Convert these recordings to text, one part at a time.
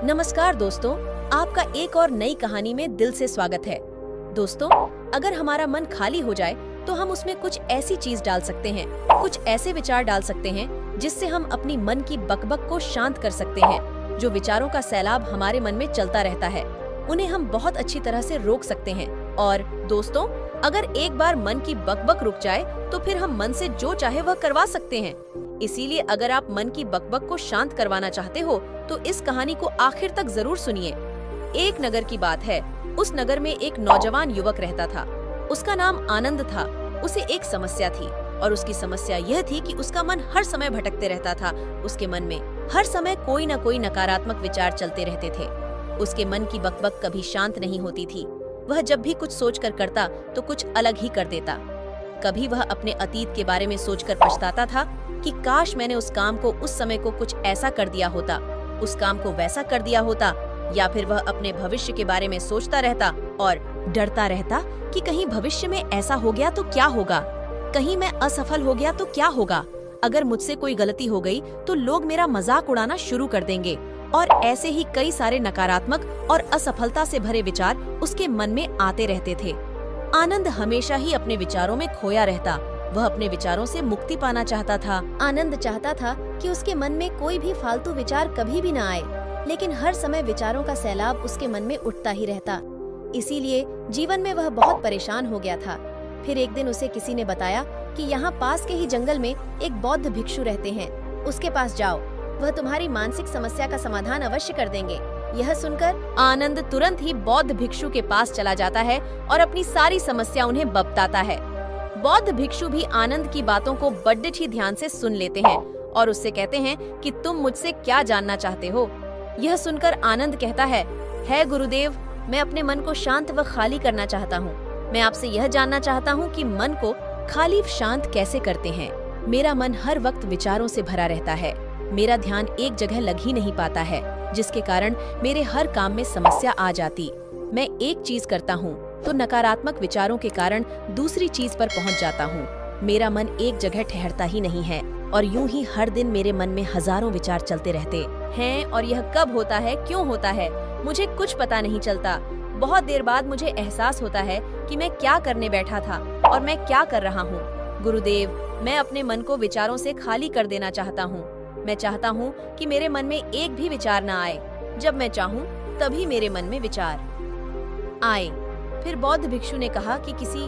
नमस्कार दोस्तों, आपका एक और नई कहानी में दिल से स्वागत है। दोस्तों, अगर हमारा मन खाली हो जाए तो हम उसमें कुछ ऐसी चीज डाल सकते हैं, कुछ ऐसे विचार डाल सकते हैं जिससे हम अपनी मन की बकबक को शांत कर सकते हैं। जो विचारों का सैलाब हमारे मन में चलता रहता है, उन्हें हम बहुत अच्छी तरह से रोक सकते हैं। और दोस्तों, अगर एक बार मन की बकबक रुक जाए तो फिर हम मन से जो चाहे वह करवा सकते हैं। इसीलिए अगर आप मन की बकबक को शांत करवाना चाहते हो तो इस कहानी को आखिर तक जरूर सुनिए। एक नगर की बात है। उस नगर में एक नौजवान युवक रहता था। उसका नाम आनंद था। उसे एक समस्या थी और उसकी समस्या यह थी कि उसका मन हर समय भटकते रहता था। उसके मन में हर समय कोई न कोई नकारात्मक विचार चलते रहते थे। उसके मन की बकबक कभी शांत नहीं होती थी। वह जब भी कुछ सोचकर करता तो कुछ अलग ही कर देता। कभी वह अपने अतीत के बारे में सोचकर पछताता था कि काश मैंने उस काम को उस समय को कुछ ऐसा कर दिया होता, उस काम को वैसा कर दिया होता। या फिर वह अपने भविष्य के बारे में सोचता रहता और डरता रहता कि कहीं भविष्य में ऐसा हो गया तो क्या होगा, कहीं मैं असफल हो गया तो क्या होगा, अगर मुझसे कोई गलती हो गई तो लोग मेरा मजाक उड़ाना शुरू कर देंगे। और ऐसे ही कई सारे नकारात्मक और असफलता से भरे विचार उसके मन में आते रहते थे। आनंद हमेशा ही अपने विचारों में खोया रहता। वह अपने विचारों से मुक्ति पाना चाहता था। आनंद चाहता था कि उसके मन में कोई भी फालतू विचार कभी भी न आए, लेकिन हर समय विचारों का सैलाब उसके मन में उठता ही रहता। इसीलिए जीवन में वह बहुत परेशान हो गया था। फिर एक दिन उसे किसी ने बताया कि यहाँ पास के ही जंगल में एक बौद्ध भिक्षु रहते हैं, उसके पास जाओ, वह तुम्हारी मानसिक समस्या का समाधान अवश्य कर देंगे। यह सुनकर आनंद तुरंत ही बौद्ध भिक्षु के पास चला जाता है और अपनी सारी समस्या उन्हें बताता है। बौद्ध भिक्षु भी आनंद की बातों को बड़े ही ध्यान से सुन लेते हैं और उससे कहते हैं कि तुम मुझसे क्या जानना चाहते हो। यह सुनकर आनंद कहता है गुरुदेव, मैं अपने मन को शांत व खाली करना चाहता हूँ। मैं आपसे यह जानना चाहता हूँ कि मन को खाली शांत कैसे करते हैं। मेरा मन हर वक्त विचारों से भरा रहता है। मेरा ध्यान एक जगह लग ही नहीं पाता है, जिसके कारण मेरे हर काम में समस्या आ जाती। मैं एक चीज करता हूँ तो नकारात्मक विचारों के कारण दूसरी चीज पर पहुँच जाता हूँ। मेरा मन एक जगह ठहरता ही नहीं है और यूं ही हर दिन मेरे मन में हजारों विचार चलते रहते हैं। और यह कब होता है, क्यों होता है, मुझे कुछ पता नहीं चलता। बहुत देर बाद मुझे एहसास होता है कि मैं क्या करने बैठा था और मैं क्या कर रहा हूँ। गुरुदेव, मैं अपने मन को विचारों से खाली कर देना चाहता हूँ। मैं चाहता हूँ कि मेरे मन में एक भी विचार न आए। जब मैं चाहूँ तभी मेरे मन में विचार आए। फिर बौद्ध भिक्षु ने कहा कि किसी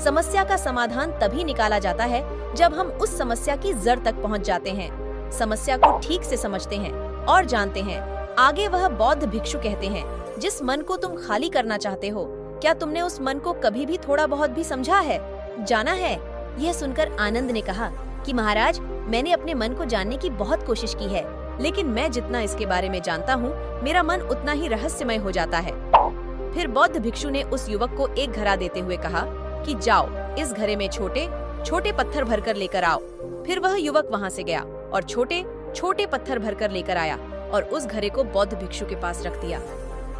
समस्या का समाधान तभी निकाला जाता है जब हम उस समस्या की जड़ तक पहुँच जाते हैं, समस्या को ठीक से समझते हैं और जानते हैं। आगे वह बौद्ध भिक्षु कहते हैं, जिस मन को तुम खाली करना चाहते हो, क्या तुमने उस मन को कभी भी थोड़ा बहुत भी समझा है, जाना है? यह सुनकर आनंद ने कहा कि महाराज, मैंने अपने मन को जानने की बहुत कोशिश की है, लेकिन मैं जितना इसके बारे में जानता हूँ, मेरा मन उतना ही रहस्यमय हो जाता है। फिर बौद्ध भिक्षु ने उस युवक को एक घड़ा देते हुए कहा कि जाओ, इस घड़े में छोटे छोटे पत्थर भरकर लेकर आओ। फिर वह युवक वहाँ से गया और छोटे छोटे पत्थर भरकर लेकर आया और उस घड़े को बौद्ध भिक्षु के पास रख दिया।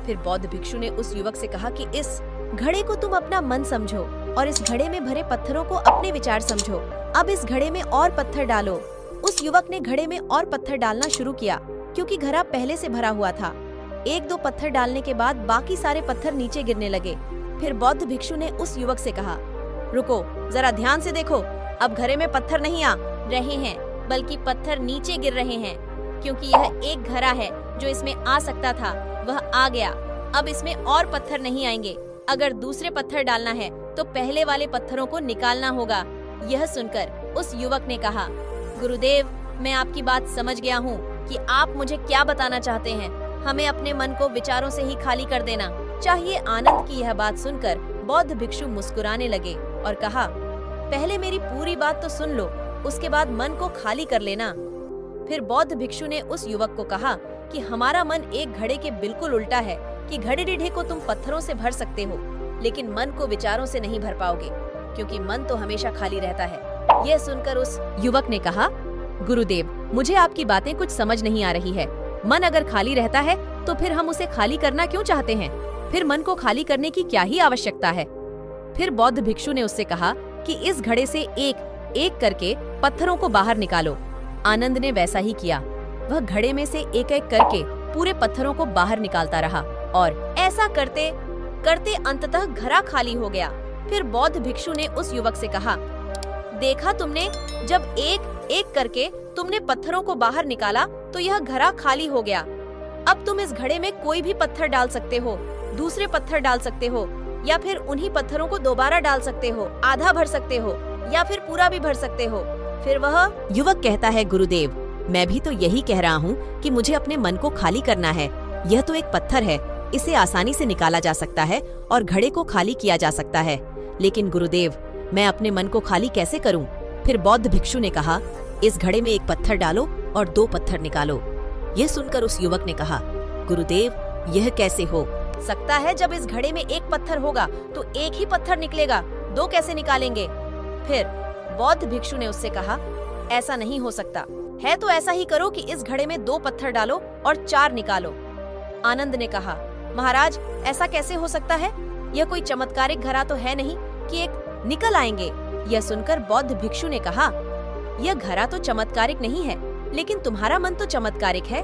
फिर बौद्ध भिक्षु ने उस युवक से कहा कि इस घड़े को तुम अपना मन समझो और इस घड़े में भरे पत्थरों को अपने विचार समझो। अब इस घड़े में और पत्थर डालो। उस युवक ने घड़े में और पत्थर डालना शुरू किया, क्योंकि घड़ा पहले से भरा हुआ था। एक दो पत्थर डालने के बाद बाकी सारे पत्थर नीचे गिरने लगे। फिर बौद्ध भिक्षु ने उस युवक से कहा, रुको, जरा ध्यान से देखो, अब घड़े में पत्थर नहीं आ रहे हैं, बल्कि पत्थर नीचे गिर रहे हैं, क्योंकि यह एक घड़ा है जो इसमें आ सकता था, वह आ गया। अब इसमें और पत्थर नहीं आएंगे। अगर दूसरे पत्थर डालना है तो पहले वाले पत्थरों को निकालना होगा। यह सुनकर उस युवक ने कहा, गुरुदेव, मैं आपकी बात समझ गया हूँ कि आप मुझे क्या बताना चाहते हैं। हमें अपने मन को विचारों से ही खाली कर देना चाहिए। आनंद की यह बात सुनकर बौद्ध भिक्षु मुस्कुराने लगे और कहा, पहले मेरी पूरी बात तो सुन लो, उसके बाद मन को खाली कर लेना। फिर बौद्ध भिक्षु ने उस युवक को कहा कि हमारा मन एक घड़े के बिल्कुल उल्टा है कि घड़े रीढ़े को तुम पत्थरों से भर सकते हो, लेकिन मन को विचारों से नहीं भर पाओगे, क्योंकि मन तो हमेशा खाली रहता है। यह सुनकर उस युवक ने कहा, गुरुदेव, मुझे आपकी बातें कुछ समझ नहीं आ रही है। मन अगर खाली रहता है तो फिर हम उसे खाली करना क्यों चाहते हैं? फिर मन को खाली करने की क्या ही आवश्यकता है? फिर बौद्ध भिक्षु ने उससे कहा कि इस घड़े से एक एक करके पत्थरों को बाहर निकालो। आनंद ने वैसा ही किया। वह घड़े में से एक एक करके पूरे पत्थरों को बाहर निकालता रहा और ऐसा करते करते अंततः घड़ा खाली हो गया। फिर बौद्ध भिक्षु ने उस युवक से कहा, देखा तुमने, जब एक एक करके तुमने पत्थरों को बाहर निकाला तो यह घड़ा खाली हो गया। अब तुम इस घड़े में कोई भी पत्थर डाल सकते हो, दूसरे पत्थर डाल सकते हो, या फिर उन्हीं पत्थरों को दोबारा डाल सकते हो, आधा भर सकते हो या फिर पूरा भी भर सकते हो। फिर वह युवक कहता है, गुरुदेव, मैं भी तो यही कह रहा हूँ कि मुझे अपने मन को खाली करना है। यह तो एक पत्थर है, इसे आसानी से निकाला जा सकता है और घड़े को खाली किया जा सकता है, लेकिन गुरुदेव, मैं अपने मन को खाली कैसे करूं? फिर बौद्ध भिक्षु ने कहा, इस घड़े में एक पत्थर डालो और 2 पत्थर निकालो। यह सुनकर उस युवक ने कहा, गुरुदेव, यह कैसे हो सकता है? जब इस घड़े में एक पत्थर होगा तो एक ही पत्थर निकलेगा, 2 कैसे निकालेंगे? फिर बौद्ध भिक्षु ने उससे कहा, ऐसा नहीं हो सकता है, तो ऐसा ही करो कि इस घड़े में 2 पत्थर डालो और 4 निकालो। आनंद ने कहा, महाराज, ऐसा कैसे हो सकता है? यह कोई चमत्कारिक घड़ा तो है नहीं कि एक निकल आएंगे। यह सुनकर बौद्ध भिक्षु ने कहा, यह घड़ा तो चमत्कारिक नहीं है, लेकिन तुम्हारा मन तो चमत्कारिक है।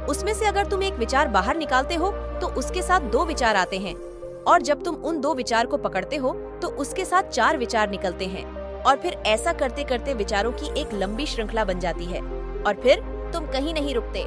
उसमें से अगर तुम एक विचार बाहर निकालते हो तो उसके साथ 2 विचार आते हैं, और जब तुम उन 2 विचार को पकड़ते हो तो उसके साथ 4 विचार निकलते हैं, और फिर ऐसा करते करते विचारों की एक लंबी श्रृंखला बन जाती है, और फिर तुम कहीं नहीं रुकते,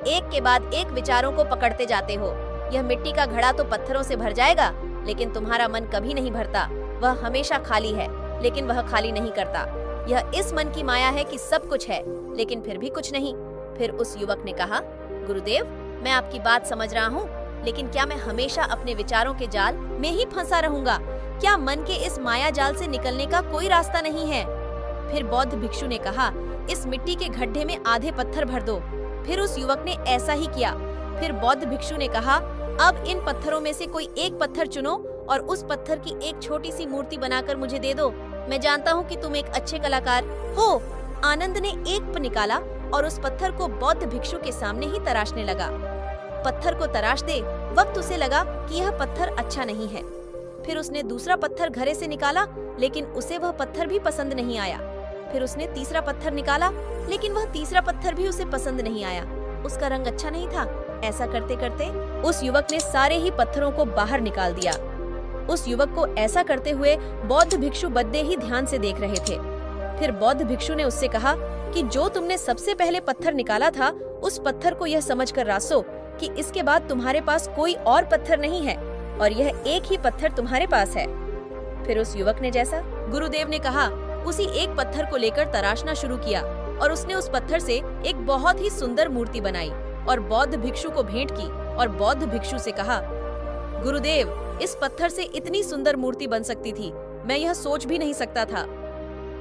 एक के बाद एक विचारों को पकड़ते जाते हो। यह मिट्टी का घड़ा तो पत्थरों से भर जाएगा, लेकिन तुम्हारा मन कभी नहीं भरता। वह हमेशा खाली है, लेकिन वह खाली नहीं करता। यह इस मन की माया है कि सब कुछ है, लेकिन फिर भी कुछ नहीं। फिर उस युवक ने कहा, गुरुदेव, मैं आपकी बात समझ रहा हूँ, लेकिन क्या मैं हमेशा अपने विचारों के जाल में ही फंसा रहूंगा? क्या मन के इस माया जाल से निकलने का कोई रास्ता नहीं है? फिर बौद्ध भिक्षु ने कहा, इस मिट्टी के गड्ढे में आधे पत्थर भर दो। फिर उस युवक ने ऐसा ही किया। फिर बौद्ध भिक्षु ने कहा, अब इन पत्थरों में से कोई एक पत्थर चुनो और उस पत्थर की एक छोटी सी मूर्ति बनाकर मुझे दे दो। मैं जानता हूँ कि तुम एक अच्छे कलाकार हो। आनंद ने एक निकाला और उस पत्थर को बौद्ध भिक्षु के सामने ही तराशने लगा। पत्थर को तराशते वक्त उसे लगा कि यह पत्थर अच्छा नहीं है। फिर उसने दूसरा पत्थर घड़े से निकाला, लेकिन उसे वह पत्थर भी पसंद नहीं आया। फिर उसने तीसरा पत्थर निकाला, लेकिन वह तीसरा पत्थर भी उसे पसंद नहीं आया। उसका रंग अच्छा नहीं था। ऐसा करते करते उस युवक ने सारे ही पत्थरों को बाहर निकाल दिया। उस युवक को ऐसा करते हुए बौद्ध भिक्षु बद्दे ही ध्यान से देख रहे थे। फिर बौद्ध भिक्षु ने उससे कहा कि जो तुमने सबसे पहले पत्थर निकाला था, उस पत्थर को यह समझकर रासो कि इसके बाद तुम्हारे पास कोई और पत्थर नहीं है और यह एक ही पत्थर तुम्हारे पास है। फिर उस युवक ने जैसा गुरुदेव ने कहा, उसी एक पत्थर को लेकर तराशना शुरू किया और उसने उस पत्थर से एक बहुत ही सुंदर मूर्ति बनाई और बौद्ध भिक्षु को भेंट की और बौद्ध भिक्षु से कहा, गुरुदेव, इस पत्थर से इतनी सुंदर मूर्ति बन सकती थी, मैं यह सोच भी नहीं सकता था।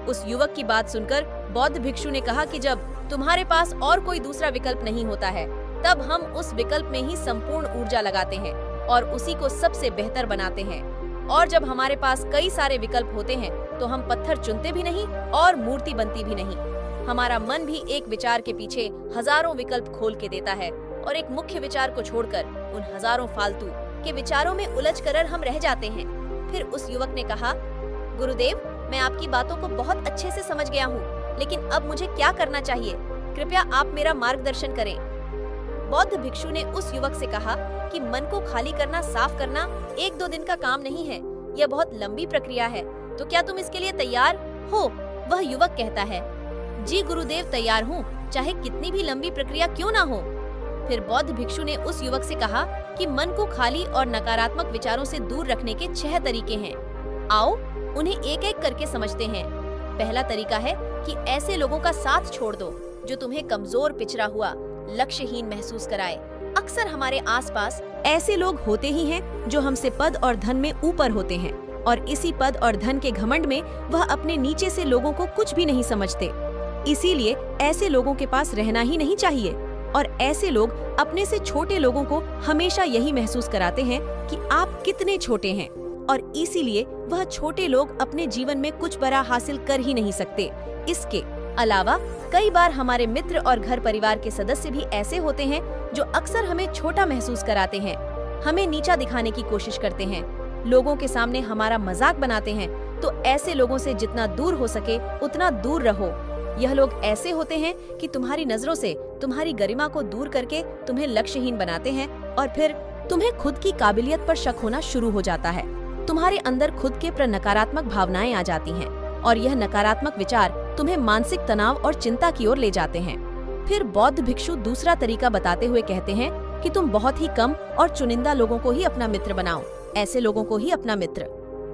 उस युवक की बात सुनकर बौद्ध भिक्षु ने कहा कि जब तुम्हारे पास और कोई दूसरा विकल्प नहीं होता है, तब हम उस विकल्प में ही संपूर्ण ऊर्जा लगाते हैं और उसी को सबसे बेहतर बनाते हैं। और जब हमारे पास कई सारे विकल्प होते हैं तो हम पत्थर चुनते भी नहीं और मूर्ति बनती भी नहीं। हमारा मन भी एक विचार के पीछे हजारों विकल्प खोल के देता है और एक मुख्य विचार को छोड़कर उन हजारों फालतू के विचारों में उलझ कर हम रह जाते हैं। फिर उस युवक ने कहा, गुरुदेव, मैं आपकी बातों को बहुत अच्छे से समझ गया हूँ, लेकिन अब मुझे क्या करना चाहिए? कृपया आप मेरा मार्गदर्शन करें। बौद्ध भिक्षु ने उस युवक से कहा कि मन को खाली करना, साफ करना 1-2 दिन का काम नहीं है, यह बहुत लंबी प्रक्रिया है। तो क्या तुम इसके लिए तैयार हो? वह युवक कहता है, जी गुरुदेव, तैयार हूँ, चाहे कितनी भी लंबी प्रक्रिया क्यों ना हो। फिर बौद्ध भिक्षु ने उस युवक से कहा कि मन को खाली और नकारात्मक विचारों से दूर रखने के 6 तरीके हैं। आओ उन्हें एक एक करके समझते हैं। पहला तरीका है कि ऐसे लोगों का साथ छोड़ दो जो तुम्हें कमजोर, पिछड़ा हुआ, लक्ष्यहीन महसूस कराए। अक्सर हमारे आसपास ऐसे लोग होते ही हैं जो हमसे पद और धन में ऊपर होते हैं और इसी पद और धन के घमंड में वह अपने नीचे से लोगों को कुछ भी नहीं समझते। इसीलिए ऐसे लोगों के पास रहना ही नहीं चाहिए और ऐसे लोग अपने से छोटे लोगों को हमेशा यही महसूस कराते हैं कि आप कितने छोटे हैं और इसीलिए वह छोटे लोग अपने जीवन में कुछ बड़ा हासिल कर ही नहीं सकते। इसके अलावा कई बार हमारे मित्र और घर परिवार के सदस्य भी ऐसे होते हैं जो अक्सर हमें छोटा महसूस कराते हैं, हमें नीचा दिखाने की कोशिश करते हैं, लोगों के सामने हमारा मजाक बनाते हैं। तो ऐसे लोगों से जितना दूर हो सके उतना दूर रहो। यह लोग ऐसे होते हैं कि तुम्हारी नजरों से तुम्हारी गरिमा को दूर करके तुम्हें लक्ष्यहीन बनाते हैं और फिर तुम्हें खुद की काबिलियत पर शक होना शुरू हो जाता है। तुम्हारे अंदर खुद के प्रति नकारात्मक भावनाएं आ जाती हैं और यह नकारात्मक विचार तुम्हें मानसिक तनाव और चिंता की ओर ले जाते हैं। फिर बौद्ध भिक्षु दूसरा तरीका बताते हुए कहते हैं कि तुम बहुत ही कम और चुनिंदा लोगों को ही अपना मित्र बनाओ। ऐसे लोगों को ही अपना मित्र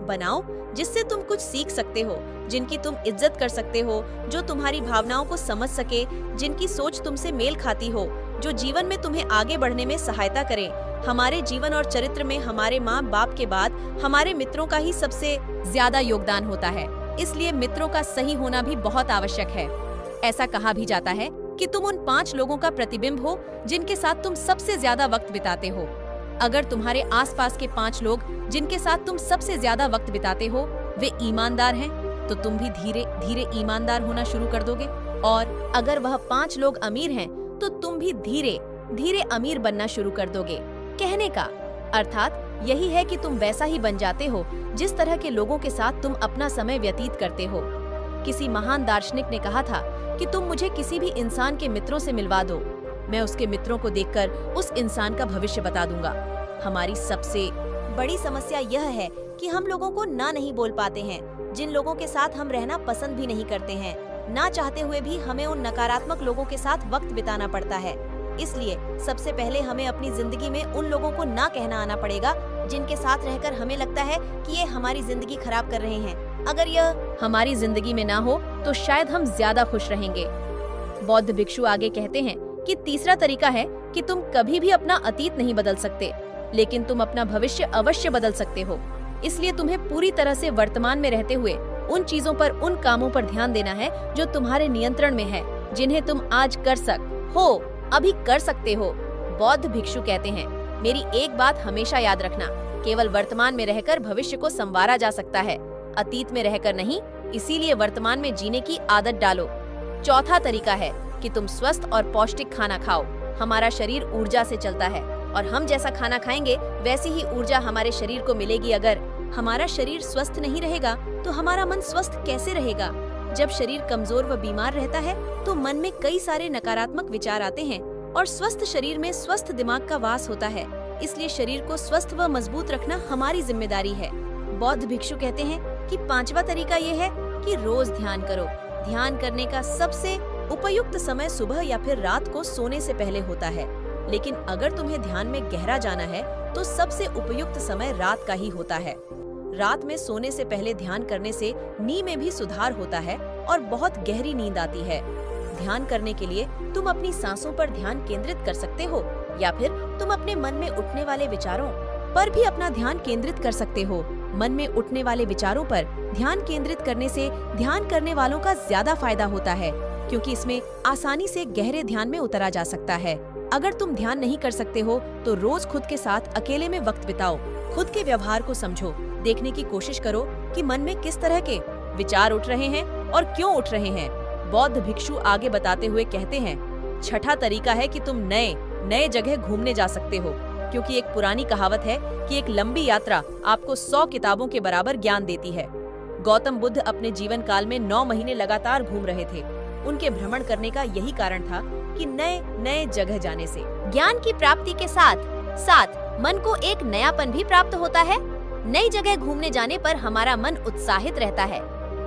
बनाओ जिससे तुम कुछ सीख सकते हो, जिनकी तुम इज्जत कर सकते हो, जो तुम्हारी भावनाओं को समझ सके, जिनकी सोच तुमसे मेल खाती हो, जो जीवन में तुम्हें आगे बढ़ने में सहायता करे। हमारे जीवन और चरित्र में हमारे माँ बाप के बाद हमारे मित्रों का ही सबसे ज्यादा योगदान होता है, इसलिए मित्रों का सही होना भी बहुत आवश्यक है। ऐसा कहा भी जाता है कि तुम उन 5 लोगों का प्रतिबिंब हो जिनके साथ तुम सबसे ज्यादा वक्त बिताते हो। अगर तुम्हारे आसपास के 5 लोग जिनके साथ तुम सबसे ज्यादा वक्त बिताते हो वे ईमानदार हैं, तो तुम भी धीरे धीरे ईमानदार होना शुरू कर दोगे। और अगर वह 5 लोग अमीर हैं, तो तुम भी धीरे धीरे अमीर बनना शुरू कर दोगे। कहने का अर्थात यही है कि तुम वैसा ही बन जाते हो जिस तरह के लोगों के साथ तुम अपना समय व्यतीत करते हो। किसी महान दार्शनिक ने कहा था कि तुम मुझे किसी भी इंसान के मित्रों से मिलवा दो, मैं उसके मित्रों को देखकर उस इंसान का भविष्य बता दूंगा। हमारी सबसे बड़ी समस्या यह है कि हम लोगों को ना नहीं बोल पाते हैं, जिन लोगों के साथ हम रहना पसंद भी नहीं करते हैं। ना चाहते हुए भी हमें उन नकारात्मक लोगों के साथ वक्त बिताना पड़ता है। इसलिए सबसे पहले हमें अपनी जिंदगी में उन लोगों को ना कहना आना पड़ेगा जिनके साथ रहकर हमें लगता है कि ये हमारी जिंदगी खराब कर रहे हैं। अगर यह हमारी जिंदगी में ना हो तो शायद हम ज्यादा खुश रहेंगे। बौद्ध भिक्षु आगे कहते हैं कि तीसरा तरीका है कि तुम कभी भी अपना अतीत नहीं बदल सकते, लेकिन तुम अपना भविष्य अवश्य बदल सकते हो। इसलिए तुम्हें पूरी तरह से वर्तमान में रहते हुए उन चीजों पर, उन कामों पर ध्यान देना है जो तुम्हारे नियंत्रण में है, जिन्हें तुम आज अभी कर सकते हो। बौद्ध भिक्षु कहते हैं, मेरी एक बात हमेशा याद रखना, केवल वर्तमान में रहकर भविष्य को संवारा जा सकता है, अतीत में रहकर नहीं। इसीलिए वर्तमान में जीने की आदत डालो। चौथा तरीका है कि तुम स्वस्थ और पौष्टिक खाना खाओ। हमारा शरीर ऊर्जा से चलता है और हम जैसा खाना खाएंगे वैसी ही ऊर्जा हमारे शरीर को मिलेगी। अगर हमारा शरीर स्वस्थ नहीं रहेगा तो हमारा मन स्वस्थ कैसे रहेगा? जब शरीर कमजोर व बीमार रहता है तो मन में कई सारे नकारात्मक विचार आते हैं और स्वस्थ शरीर में स्वस्थ दिमाग का वास होता है। इसलिए शरीर को स्वस्थ व मजबूत रखना हमारी जिम्मेदारी है। बौद्ध भिक्षु कहते हैं कि 5वां तरीका ये है कि रोज ध्यान करो। ध्यान करने का सबसे उपयुक्त समय सुबह या फिर रात को सोने से पहले होता है, लेकिन अगर तुम्हें ध्यान में गहरा जाना है तो सबसे उपयुक्त समय रात का ही होता है। रात में सोने से पहले ध्यान करने से नींद में भी सुधार होता है और बहुत गहरी नींद आती है। ध्यान करने के लिए तुम अपनी सांसों पर ध्यान केंद्रित कर सकते हो या फिर तुम अपने मन में उठने वाले विचारों पर भी अपना ध्यान केंद्रित कर सकते हो। मन में उठने वाले विचारों पर ध्यान केंद्रित करने से ध्यान करने वालों का ज्यादा फायदा होता है, क्योंकि इसमें आसानी से गहरे ध्यान में उतरा जा सकता है। अगर तुम ध्यान नहीं कर सकते हो तो रोज खुद के साथ अकेले में वक्त बिताओ। खुद के व्यवहार को समझो, देखने की कोशिश करो कि मन में किस तरह के विचार उठ रहे हैं और क्यों उठ रहे हैं। बौद्ध भिक्षु आगे बताते हुए कहते हैं, 6ठा तरीका है कि तुम नए जगह घूमने जा सकते हो, क्योंकि एक पुरानी कहावत है कि एक लंबी यात्रा आपको 100 किताबों के बराबर ज्ञान देती है। गौतम बुद्ध अपने जीवन काल में 9 महीने लगातार घूम रहे थे। उनके भ्रमण करने का यही कारण था कि नए जगह जाने से ज्ञान की प्राप्ति के साथ साथ मन को एक नयापन भी प्राप्त होता है। नई जगह घूमने जाने पर हमारा मन उत्साहित रहता है।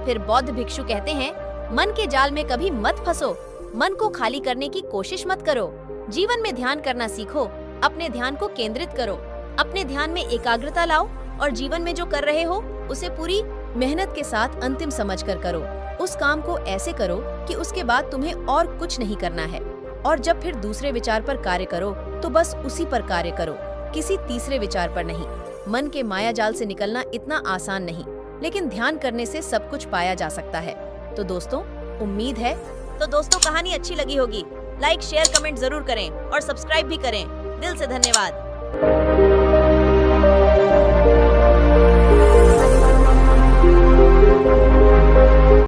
फिर बौद्ध भिक्षु कहते हैं, मन के जाल में कभी मत फंसो, मन को खाली करने की कोशिश मत करो। जीवन में ध्यान करना सीखो, अपने ध्यान को केंद्रित करो, अपने ध्यान में एकाग्रता लाओ और जीवन में जो कर रहे हो उसे पूरी मेहनत के साथ अंतिम समझकर करो। उस काम को ऐसे करो कि उसके बाद तुम्हें और कुछ नहीं करना है। और जब फिर दूसरे विचार पर कार्य करो तो बस उसी पर कार्य करो, किसी तीसरे विचार पर नहीं। मन के माया जाल से निकलना इतना आसान नहीं, लेकिन ध्यान करने से सब कुछ पाया जा सकता है। तो दोस्तों, उम्मीद है कहानी अच्छी लगी होगी। लाइक, शेयर, कमेंट जरूर करें और सब्सक्राइब भी करें। दिल से धन्यवाद।